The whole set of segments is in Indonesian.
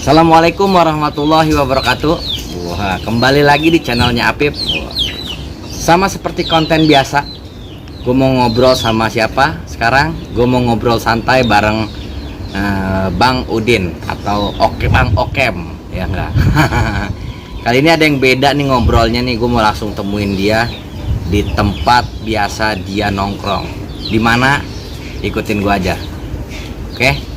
Assalamualaikum warahmatullahi wabarakatuh. Wah, kembali lagi di channelnya Apip. Sama seperti konten biasa, gue mau ngobrol sama siapa? Sekarang gue mau ngobrol santai bareng Bang Udin atau Bang Okem, ya enggak? Kali ini ada yang beda nih ngobrolnya nih. Gue mau langsung temuin dia di tempat biasa dia nongkrong. Di mana? Ikutin gue aja. Oke?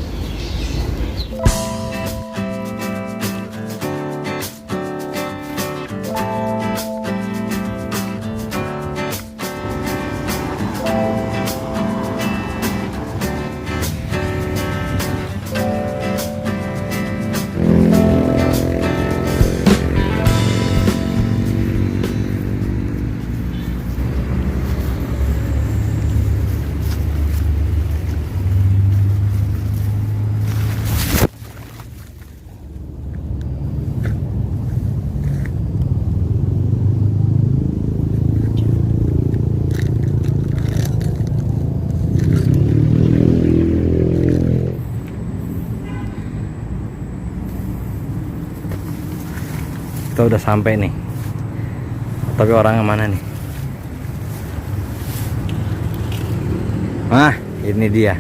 Kita udah sampai nih, tapi orangnya mana nih? Nah, ini dia.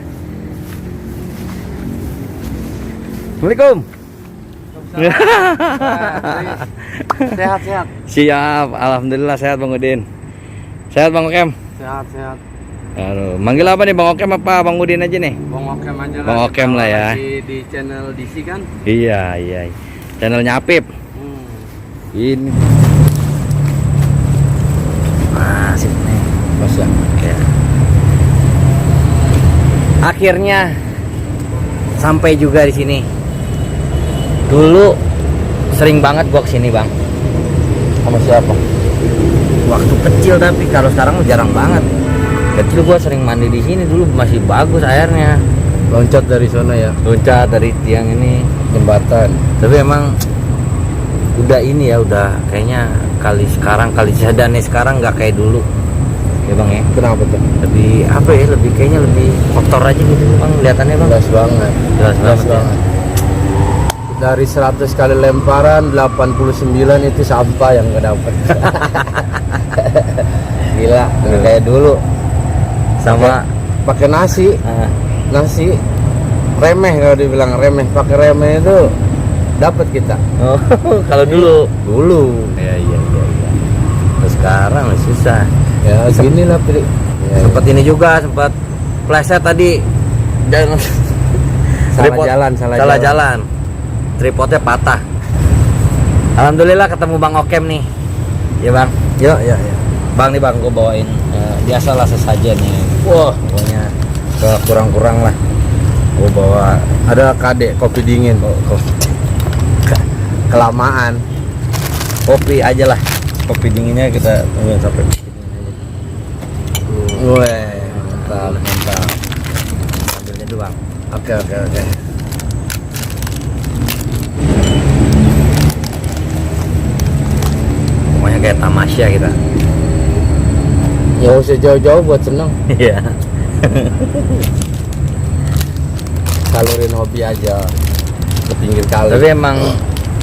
Assalamualaikum. Sehat-sehat. Siap, alhamdulillah sehat Bang Udin. Sehat Bang Okem. Sehat-sehat. Aduh, manggil apa nih, Bang Okem apa Bang Udin aja nih? Bang Okem aja lah. Bang Okem lah ya. Di channel DC kan? Iya. Channelnya Apip. Ini. Masih nih, bos ya. Akhirnya sampai juga di sini. Dulu sering banget gua kesini Bang. Sama siapa? Waktu kecil, tapi kalau sekarang jarang banget. Kecil gua sering mandi di sini, dulu masih bagus airnya. Loncat dari sana ya? Loncat dari tiang ini, Jembatan. tapi emang udah ini ya, udah kayaknya kali Cisadane sekarang nggak kayak dulu ya Bang ya. Kenapa tuh? Lebih apa ya, kayaknya lebih kotor aja gitu Bang, kelihatannya Bang. Jelas banget. Jelas banget ya. Dari 100 kali lemparan 89 itu sampah yang nggak dapet. Gila, nggak kayak dulu. Sama Pakai nasi remeh, kalau dibilang remeh, pakai remeh itu dapat kita. oh, kalau dulu ya. Terus sekarang susah Ya gini lah pilih. Ya, sempat ini juga, sempat pleset tadi dan salah jalan, tripodnya patah. Alhamdulillah ketemu Bang Okem nih ya Bang. Ya. Bang nih Bang, gue bawain biasalah sesajen nih. Wah, pokoknya kurang lah. Gue bawa ada kadek kopi dingin. Kelamaan. Kopi aja lah, kopi dinginnya kita tungguin sampai Weh, mantap. ambilnya dulu Bang. Oke. Pokoknya kayak tamasya kita. Ya usah jauh-jauh buat seneng. Iya. Salurin hobi aja ke pinggir kali. Tapi emang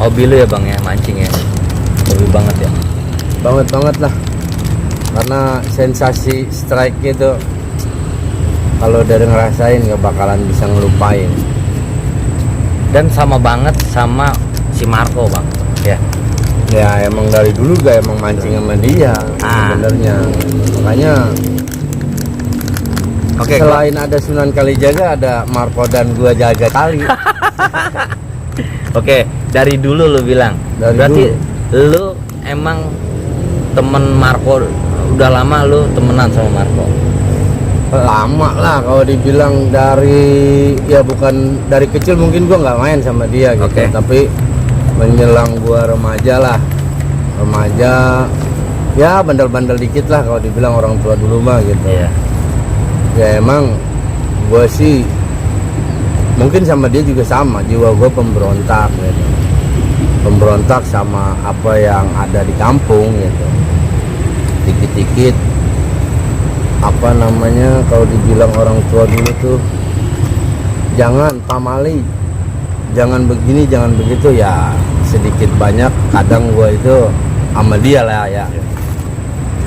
hobi lu ya Bang ya, mancing ya. Hobi banget ya. Banget lah. Karena sensasi strike itu kalau dari ngerasain gak bakalan bisa ngelupain. Dan sama banget sama si Marco Bang. Ya. Ya emang dari dulu gak emang mancing sama dia sebenarnya. Makanya Oke, selain ada Sunan Kalijaga, ada Marco dan gua jaga kali. Oke, dari dulu lu bilang. Berarti lu emang temen Marco, udah lama lu temenan sama Marco? Lama lah kalau dibilang, dari ya bukan dari kecil, mungkin gua nggak main sama dia gitu. Oke. Tapi menjelang gua remaja ya bandel-bandel dikit lah kalau dibilang orang tua dulu mah gitu. Iya. Ya emang gue sih mungkin sama dia juga sama, jiwa gue pemberontak gitu. Pemberontak sama apa yang ada di kampung gitu. Dikit-dikit apa namanya, kalau dibilang orang tua dulu tuh jangan pamali, jangan begini jangan begitu ya, sedikit banyak kadang gua itu sama dia lah ya.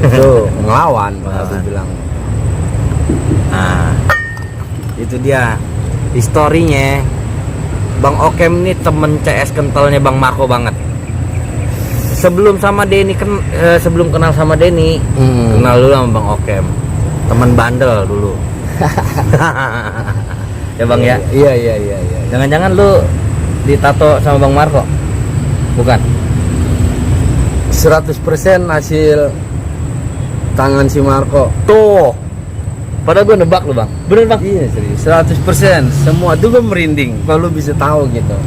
Itu ngelawan kalau Ngelawan. bilang. Nah, itu dia historinya. Bang Okem ini temen CS kentalnya Bang Marco banget. Sebelum sama Denny sebelum kenal sama Denny, kenal dulu sama Bang Okem. Temen bandel dulu. Ya Bang ya. Iya. Jangan-jangan lu ditato sama Bang Marco? Bukan. 100% hasil tangan si Marco. Tuh. Padahal gue nebak lu Bang. Bener Bang? Iya serius. 100%. Semua tuh gue merinding. Kalau lu bisa tahu gitu.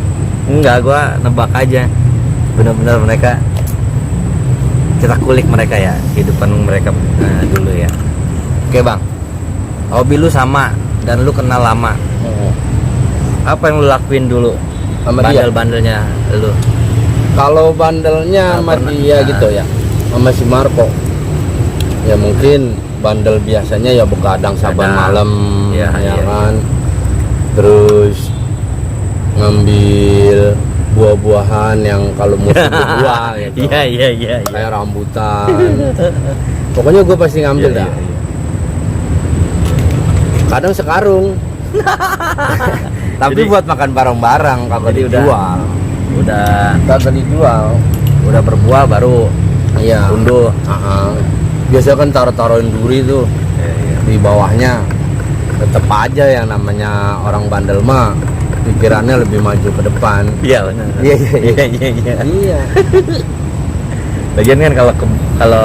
Enggak, gua nebak aja. Benar-benar mereka, kita kulik mereka ya, kehidupan mereka dulu ya. Oke Bang, hobi lu sama dan lu kenal lama. Apa yang lu lakuin dulu? Sama dia? Bandel-bandelnya lu. Kalau bandelnya sama pernah. dia gitu ya, sama si Marco. Ya mungkin bandel biasanya ya begadang saban Begadang. malam, Iya, ya iya. kan. Terus ngambil buah-buahan yang kalau musim berbuah gitu. Iya. Kayak rambutan. Pokoknya gue pasti ngambil Iya, dah. iya. Kadang sekarung. Tapi Jadi- buat makan bareng-bareng kagak Jadi dijual. Udah Kagak dijual. berbuah baru Iya. unduh. Biasanya kan taruh-taruhin duri tuh Iya. di bawahnya. Tetep aja yang namanya orang bandel mah pikirannya lebih maju ke depan. Iya benar. Iya. Iya. Lagian kan kalau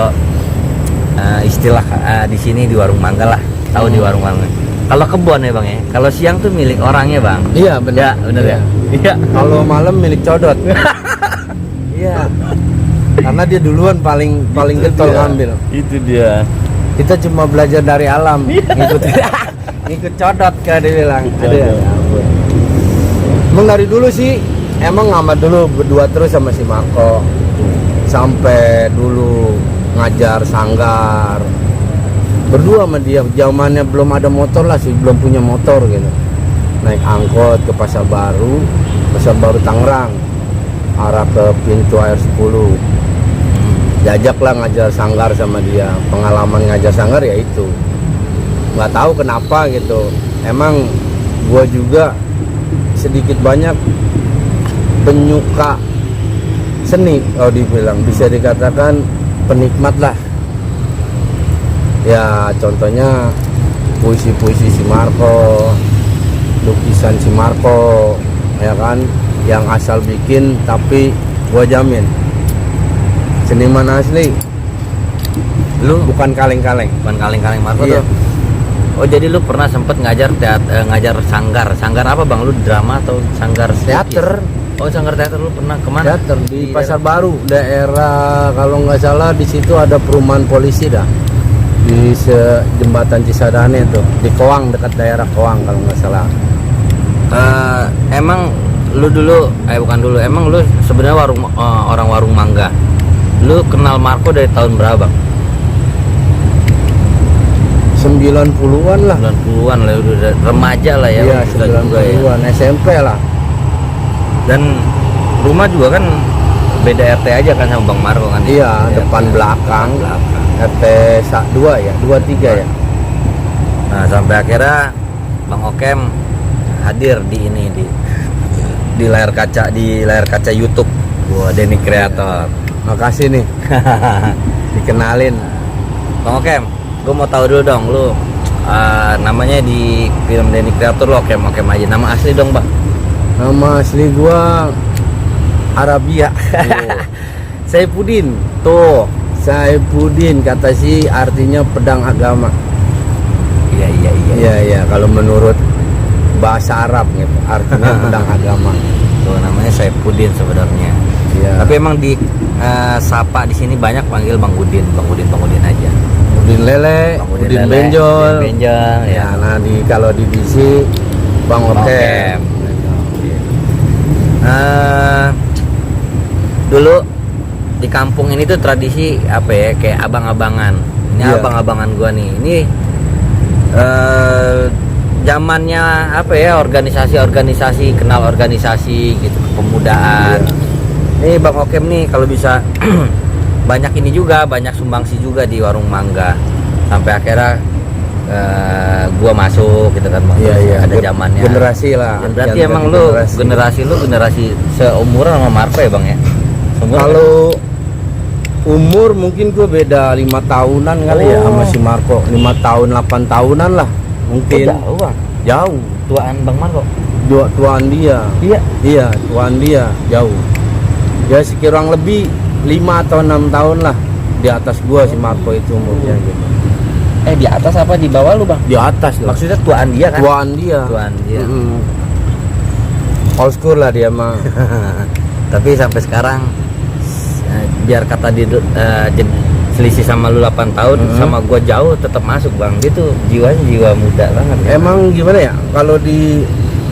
istilah di sini di warung mangga lah, tahu di warung mangga. Kalau kebun ya Bang ya. Kalau siang tuh milik orangnya Bang. Iya Ya, benar. bener ya. Iya. Kalau malam milik codot. Iya. Karena dia duluan paling getol ngambil. Itu dia. Kita cuma belajar dari alam. Ngikut codot kayak dia bilang. Ada. Ya ampun. Emang dari dulu sih emang ngamat dulu berdua terus sama si Marco. Sampai dulu ngajar sanggar. Berdua sama dia, zamannya belum ada motor lah sih, belum punya motor gitu. Naik angkot ke Pasar Baru Tangerang, arah ke pintu air 10. Diajaklah ngajar sanggar sama dia. Pengalaman ngajar sanggar ya itu. Nggak tahu kenapa gitu. Emang gua juga sedikit banyak penyuka seni, kalau dibilang bisa dikatakan penikmat lah. Ya contohnya puisi-puisi si Marco, lukisan si Marco, ya kan, yang asal bikin tapi gua jamin seniman asli, Lu bukan kaleng-kaleng. bukan kaleng-kaleng Marco Iya. tuh. Oh jadi lu pernah sempet ngajar ngajar sanggar. Sanggar apa Bang? Lu drama atau sanggar Teater, Oh sanggar teater lu pernah kemana? teater di Di Pasar Baru, daerah kalau nggak salah di situ ada perumahan polisi dah, di jembatan Cisadane tuh, di Koang, dekat daerah Koang kalau nggak salah. Emang lu dulu bukan dulu, emang lu sebenarnya orang warung mangga. Lu kenal Marco dari tahun berapa Bang? 90-an lah. 90-an lah, udah remaja lah ya. Iya, udah juga ya. 90-an SMP lah. Dan rumah juga kan beda RT aja kan sama Bang Marco kan? Iya, Beda depan RT. belakang. Belakang. RT 2 ya, 23 ya. Nah sampai akhirnya Bang Okem hadir di ini di layar kaca YouTube gua Denny Creator. Makasih nih. Dikenalin. Bang Okem, gua mau tahu dulu dong lu namanya di film Denny Creator lu Okem aja. Nama asli dong Bang. Nama asli gua Arabia. Saifuddin. Tuh. Saifuddin, kata si artinya pedang agama. Iya. Iya iya, kalau menurut bahasa Arab gitu, artinya pedang agama. Tuh namanya Saifuddin sebenarnya. Iya. Tapi emang di sapa di sini banyak panggil Bang Udin aja. Udin Lele, Bang Udin Lele, Benjol. Udin Benjol, Ya, nah kalau di DC Bang Bang Okem. Okem. Dulu di kampung ini tuh tradisi apa ya, kayak abang-abangan. Ini Iya. abang-abangan gua nih. Ini zamannya apa ya, organisasi kenal organisasi gitu, kepemudaan. Nih Bang Okem nih kalau bisa banyak ini juga, banyak sumbangsi juga di warung mangga sampai akhirnya gua masuk gitu kan Bang. Iya. Ada zamannya. Generasi lah. Ya, berarti emang lu generasi seumuran sama Marco ya Bang ya? Seumuran Kalau umur mungkin gue beda 5 tahunan kali ya sama si Marco. 5 tahun 8 tahunan lah mungkin. jauh Bang. Jauh. Tuaan Bang Marco. Tuaan dia. Iya, tuaan dia jauh. Ya sekirang lebih 5 atau 6 tahun lah di atas gua si Marco itu umurnya gitu. Di atas apa di bawah lu Bang? Di atas lah. Maksudnya tuaan dia kan? Tuaan dia. Tuaan dia. Old school lah dia mah. Tapi sampai sekarang biar kata di selisih sama lu 8 tahun sama gua jauh tetap masuk Bang. Dia tuh jiwanya jiwa muda banget ya. Emang gimana ya? Kalau di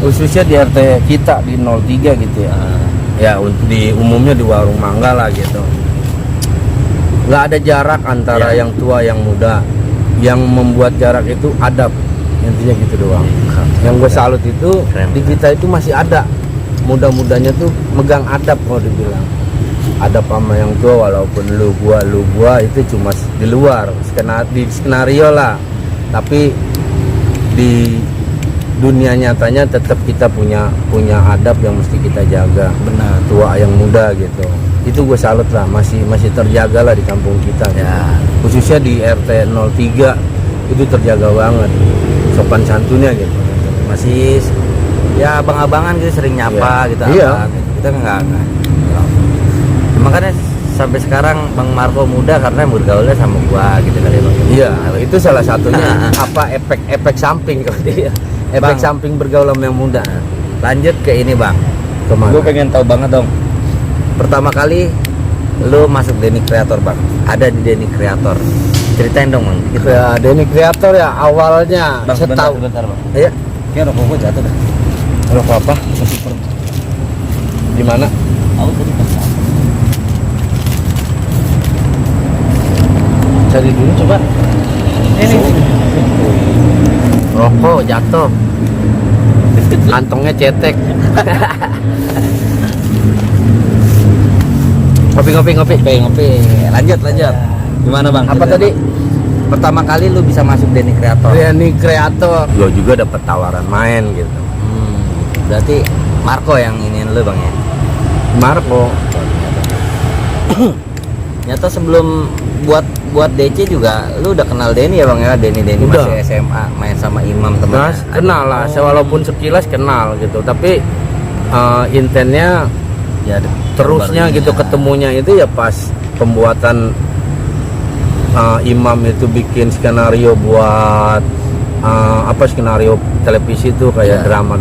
khususnya di RT kita di 03 gitu ya. Ya di umumnya di warung mangga lah gitu. Nggak ada jarak antara yang tua yang muda. Yang membuat jarak itu adab, intinya gitu doang. Yang gue salut itu Keren. di kita itu masih ada muda-mudanya tuh megang adab kalau dibilang. Adab sama yang tua, walaupun lu gua itu cuma di luar di skenario lah. Tapi di dunia nyatanya tetap kita punya adab yang mesti kita jaga. Benar. Tua yang muda gitu. Itu gue salut lah, masih terjaga lah di kampung kita Ya. Khususnya di RT 03 itu terjaga banget sopan santunnya gitu. Masih ya abang-abangan gitu, sering nyapa gitu. Iya. Apa, gitu. Kita enggak. Makanya sampai sekarang Bang Marco muda karena bergaulnya sama gua gitu kali Bang. Iya, itu salah satunya apa efek samping kalau dia. Efek Bang. samping bergaul sama yang muda. Lanjut ke ini Bang. Kemana? Gue pengen tahu banget dong. Pertama kali lu masuk Denny Creator Bang. Ada di Denny Creator. Ceritain dong Bang. Gitu. Ya, Denny Creator ya awalnya Bang, setahu. sebentar Bang. Iya. Kayak rokok gue jatuh dah. Rokok apa? Di mana? Tahu tadi pas. Cari dulu coba. Ini. Rokok jatuh. Kantongnya cetek. Ngopi. Lanjut. Gimana Bang? Apa tadi? Pertama kali lu bisa masuk Denny Creator. Denny Creator. Gue juga dapat tawaran main gitu. Berarti Marco yang iniin lu Bang ya. Marco. Nyata sebelum buat DC juga lu udah kenal Denny ya Bang ya. Denny Udah. masih SMA main sama Imam teman. Kenal lah, walaupun sekilas kenal gitu. Tapi intennya Ya, terusnya gitu ketemunya itu ya pas pembuatan Imam itu bikin skenario buat skenario televisi itu kayak drama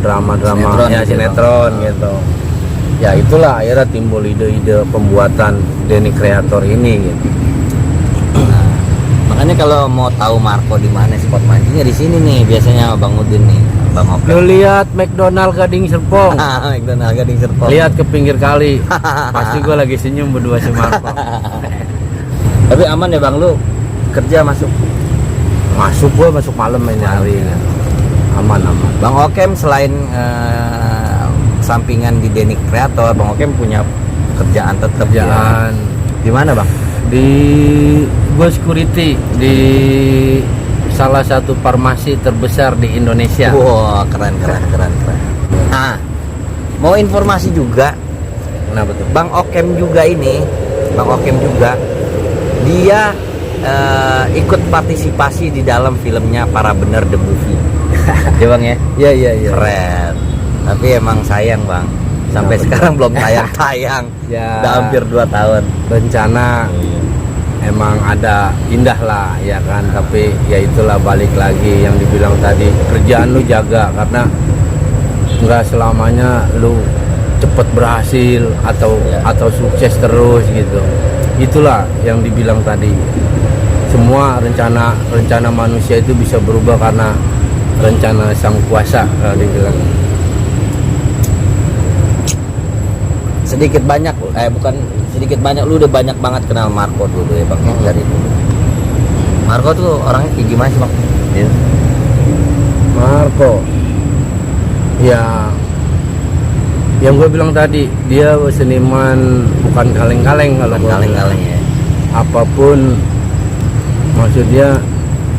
sinetron gitu. Ya itulah akhirnya timbul ide-ide pembuatan Denny Creator ini gitu. Nah, makanya kalau mau tahu Marco di mana spot mancingnya di sini nih biasanya Bang Udin nih, Bang Oke. Lu lihat McDonald Gading Serpong. McDonald Gading Serpong. Lihat ke pinggir kali. Pasti gue lagi senyum berdua si Marco. Tapi aman ya Bang, lu kerja masuk Gue masuk malam main hari. Aman. Bang Okem selain sampingan di Denny Creator, Bang Okem punya kerjaan tetap ya. Di mana Bang? Di gue security di salah satu farmasi terbesar di Indonesia. Wah, keren. Nah, mau informasi juga. Kenapa tuh? Bang Okem juga dia ikut partisipasi di dalam filmnya Para Bener The Movie. Ya Bang ya? Iya. Keren. Tapi emang sayang Bang, sampai sekarang belum tayang. Ya. Udah hampir 2 tahun. Rencana emang ada indah lah ya kan, tapi ya itulah balik lagi yang dibilang tadi, kerjaan lu jaga karena nggak selamanya lu cepet berhasil atau sukses terus gitu. Itulah yang dibilang tadi, semua rencana manusia itu bisa berubah karena rencana sang kuasa kalau dibilang. Sedikit banyak lu udah banyak banget kenal Marco dulu ya Bang. Dari dulu Marco tuh orangnya kayak gimana sih Bang? Marco ya, yang gue bilang tadi, dia seniman bukan kaleng-kaleng. Kalau Bukan kaleng-kaleng ya. apapun, maksudnya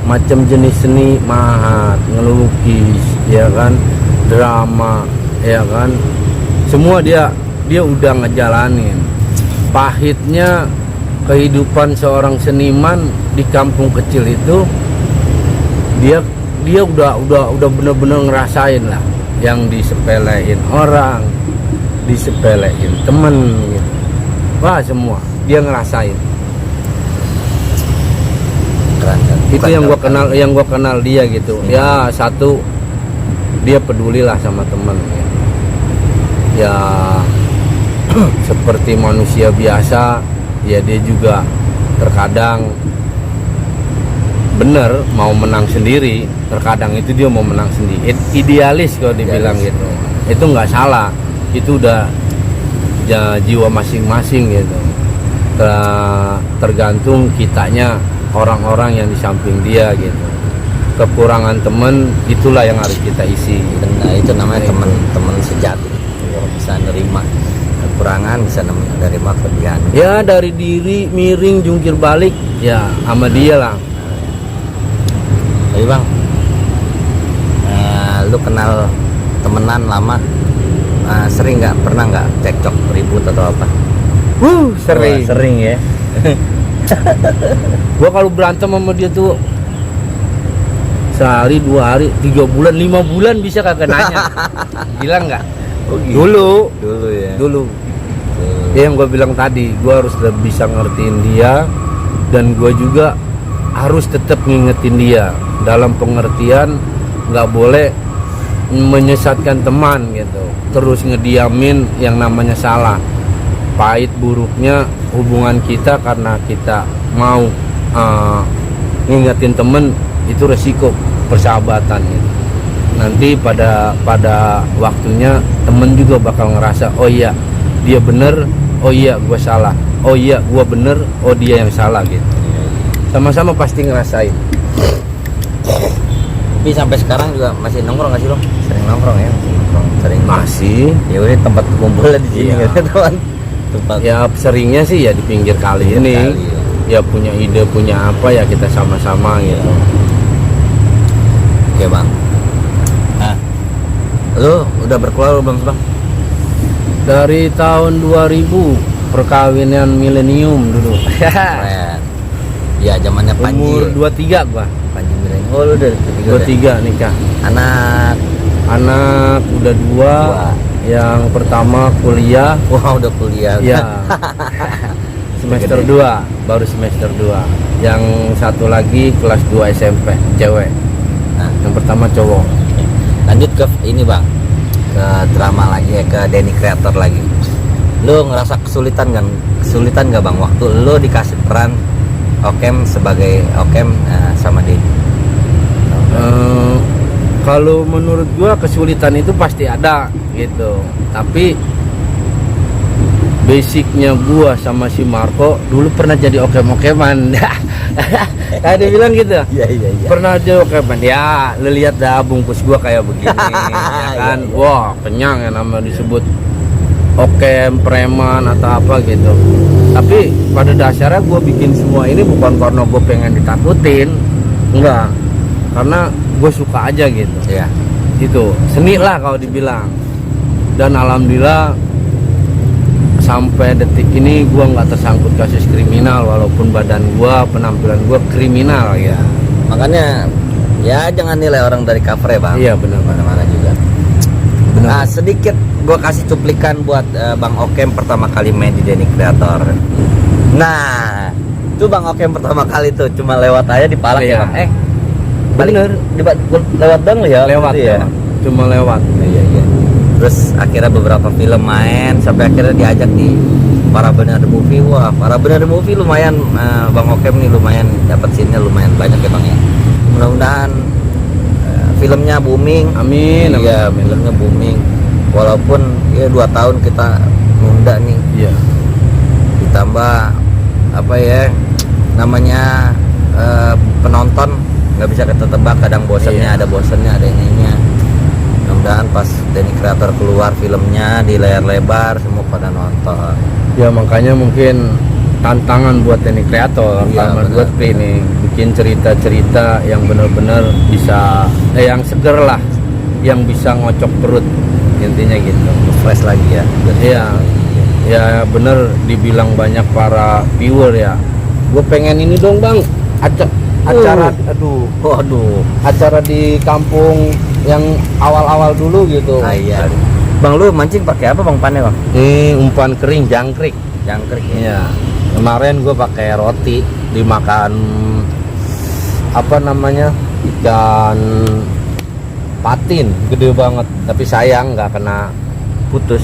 macam jenis seni, mahat, ngelukis, ya kan, drama, ya kan, semua dia udah ngejalanin. Pahitnya kehidupan seorang seniman di kampung kecil itu, dia udah bener-bener ngerasain lah yang disepelein orang, disepelein temen gitu. Wah, semua dia ngerasain. Keren, kan? Itu Bukan yang gua kenal dia gitu. Ya, satu, dia pedulilah sama temen ya. Seperti manusia biasa ya, dia juga terkadang bener mau menang sendiri, terkadang itu dia mau menang sendiri. Idealis kalau dibilang gitu, itu nggak salah, itu udah ya, jiwa masing-masing gitu. Tergantung kitanya, orang-orang yang di samping dia gitu. Kekurangan temen itulah yang harus kita isi. Nah, itu namanya teman sejati. Bisa nerima kekurangan, bisa menerima kelebihan. Ya, dari diri miring jungkir balik ya sama dia lah. Jadi bang, lu kenal temenan lama, sering nggak, pernah nggak cekcok, ribut atau apa? Sering. Wah, sering ya. Gua kalau berantem sama dia tuh sehari, 2 hari, 3 bulan, 5 bulan bisa kagak nanya. Gila nggak? Oh, gitu. Dulu ya. Dulu. Ya, yang gue bilang tadi, gue harus bisa ngertiin dia, dan gue juga harus tetap ngingetin dia dalam pengertian nggak boleh menyesatkan teman gitu, terus ngediamin yang namanya salah. Pahit buruknya hubungan kita karena kita mau ngingetin temen, itu resiko persahabatan gitu. Nanti pada waktunya temen juga bakal ngerasa, oh iya dia bener, oh iya gue salah, oh iya gue bener, oh dia yang salah gitu. Sama-sama pasti ngerasain. Tapi sampai sekarang juga masih nongkrong nggak sih lo? Sering nongkrong ya? Sering. Masih. Ya udah, tempat kumpulnya di sini Iya. kan teman. Tempat. Ya seringnya sih ya di pinggir kali ini. Kali, ya. Ya punya ide, punya apa ya kita sama-sama gitu. Oke bang. Nah, lu udah berkeluarga belum bang? Dari tahun 2000, perkawinan milenium dulu. Keren. Ya zamannya Panji. Umur 23 gua. Panji milenium. Oh, lu udah 23 nikah. Anak udah 2. Yang pertama kuliah. wah udah kuliah. Ya. Semester 2, baru semester 2. Yang satu lagi kelas 2 SMP, cewek. Nah, Yang pertama cowok. lanjut ke ini bang, ke drama lagi ya, ke Denny Creator lagi. Lu ngerasa kesulitan nggak bang waktu lu dikasih peran Okem sebagai Okem sama Denny? Kalau menurut gua kesulitan itu pasti ada gitu, tapi basicnya gua sama si Marco dulu pernah jadi okem-okeman. Kayak dia bilang gitu. Iya. Pernah jadi okeman. Ya, lu lihat dah bungkus gua kayak begini, ya kan. Iya. Wah, kenyang ya nama disebut okem, preman atau apa gitu. Tapi pada dasarnya gua bikin semua ini bukan karena gua pengen ditakutin, enggak. Karena gue suka aja gitu. Iya. Itu seni lah kalau dibilang. Dan alhamdulillah sampai detik ini gue nggak tersangkut kasus kriminal, walaupun badan gue, penampilan gue kriminal ya. Makanya ya jangan nilai orang dari cover ya bang. Iya benar. Mana-mana juga. Benar. Nah, sedikit gue kasih cuplikan buat Bang Okem pertama kali main di Denny Creator. Nah, itu Bang Okem pertama kali tuh cuma lewat aja di Palak Iya. ya bang. Balik lewat dong ya. Lewat gitu ya. Cuma lewat. Iya. Terus akhirnya beberapa film main sampai akhirnya diajak di Para Benar The Movie. Wah, Para Benar The Movie lumayan, Bang Okem nih lumayan dapat scene-nya lumayan banyak ya bang ya. Mudah-mudahan filmnya booming. Amin. Iya, filmnya booming. Walaupun ya 2 tahun kita nunda nih. Iya. Ditambah apa ya namanya penonton nggak bisa ketebak, kadang bosennya, Iya. ada bosennya, ada ininya. Mudah-mudahan pas Denny Creator keluar filmnya di layar lebar semua pada nonton. Ya makanya mungkin tantangan buat Denny Creator Iya, sama benar. buat ini bikin cerita-cerita yang benar-benar bisa yang seger lah, yang bisa ngocok perut, intinya gitu. Fresh lagi ya. Iya, ya bener dibilang banyak para viewer ya. Gue pengen ini dong bang, acara, Waduh. acara di kampung yang awal-awal dulu gitu. Nah, iya. Bang, lu mancing pakai apa bang, pannya bang? Ini umpan kering jangkrik. Jangkrik ya. Iya. Kemarin gue pakai roti dimakan apa namanya ikan patin gede banget, tapi sayang nggak kena putus.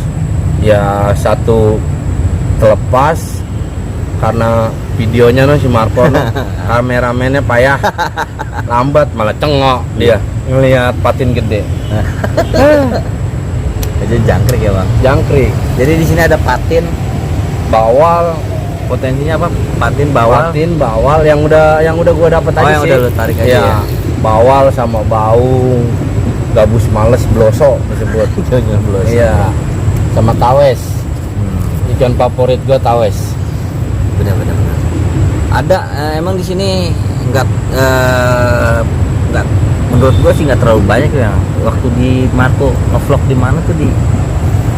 Ya satu terlepas karena videonya no si Marco no, kameramennya payah, lambat malah cengok dia ngelihat patin gede. Jadi jangkrik ya bang. Jangkrik, Jadi di sini ada patin, bawal, potensinya apa? Patin bawal. patin bawal yang udah gua dapat Oh, aja yang sih. udah lu tarik aja Iya, ya? bawal sama baung, gabus males bloso disebut. Iya, sama tawes. Ikan favorit gua tawes. Benar-benar. Ada emang di sini nggak menurut gua sih nggak terlalu banyak ya. Waktu di Marco ngevlog di mana tuh di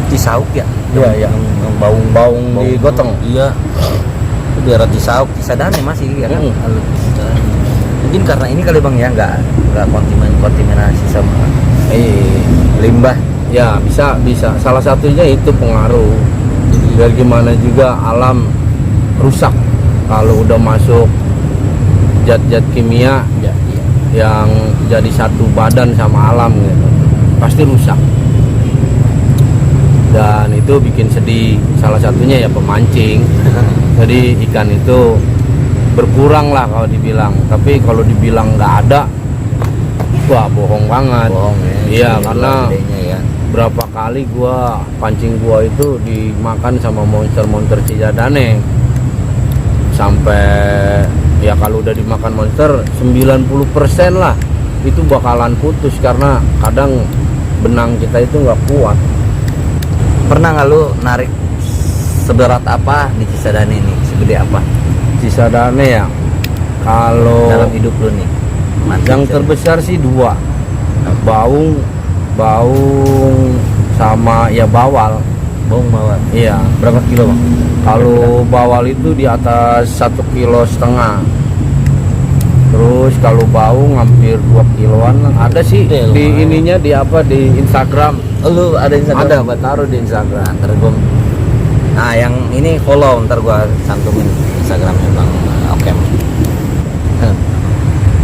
Cisauk ya? Iya, iya. Yang Baung-baung di Gotong. Iya. Itu daerah Cisauk, Cisadane masih ya kan? Halo, Cisadane. Mungkin karena ini kali bang ya nggak kontaminasi sama limbah. Ya, bisa. Salah satunya itu pengaruh. Biar gimana juga alam rusak kalau udah masuk zat-zat kimia Ya, iya. yang jadi satu badan sama alam gitu. Pasti rusak. Dan itu bikin sedih. Salah satunya ya pemancing. Jadi ikan itu berkurang lah kalau dibilang. Tapi kalau dibilang nggak ada, wah bohong banget. Bohong ya. Iya, Ini karena gedenya ya. berapa kali gua pancing gua itu dimakan sama monster Cisadane. Sampai ya kalau udah dimakan monster 90% lah itu bakalan putus karena kadang benang kita itu nggak kuat. Pernah nggak lu narik seberat apa di Cisadane ini? Segede apa Cisadane ya kalau dalam hidup lu nih? yang terbesar sih dua, baung sama ya bawal. Bawang bawang. Iya, Berapa kilo bang? kalau bawal itu di atas 1,5 kilo. Terus kalau baung hampir 2 kiloan ada sih Gede, di lumayan. ininya di apa di Instagram. Oh, lu ada Instagram? Ada, gua taruh di Instagram. Nah, ntar gua. Nah, yang ini follow, ntar gua cantumin Instagramnya bang Okem.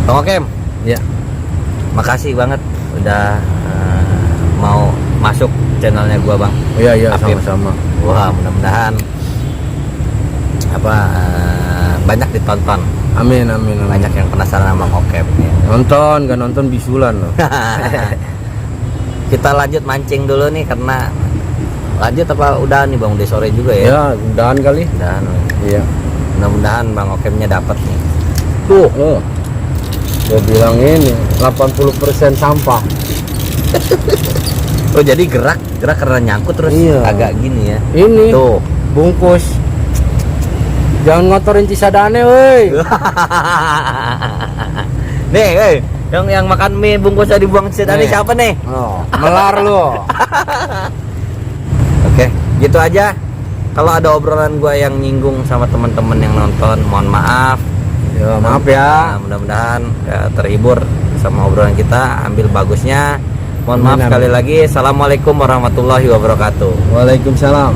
Bang Okem, Ya. makasih banget udah mau masuk channelnya gua bang. Iya, Apip. sama-sama. Wah, mudah-mudahan banyak ditonton, Amin. banyak yang penasaran sama Bang Okem. Ya. Nonton, gak nonton bisulan loh. Kita lanjut mancing dulu nih karena lanjut apa udah nih bang, udah sore juga ya. Ya, udahan kali. Dan Iya. mudah-mudahan Bang Okemnya dapat nih. Tuh, gua bilang ini 80% sampah. Oh jadi gerak karena nyangkut terus Iya. agak gini ya. Ini Tuh. bungkus. Jangan ngotorin Cisadane, woi. Nih, yang makan mie bungkusnya dibuang Cisadane Nih. siapa nih? Oh, melar lo. Oke, gitu aja. Kalau ada obrolan gua yang nyinggung sama teman-teman yang nonton, mohon maaf. Ya, maaf ya. Nah, mudah-mudahan ya, terhibur sama obrolan kita, ambil bagusnya. Mohon maaf Amin, sekali amin. lagi. Assalamualaikum warahmatullahi wabarakatuh. Waalaikumsalam.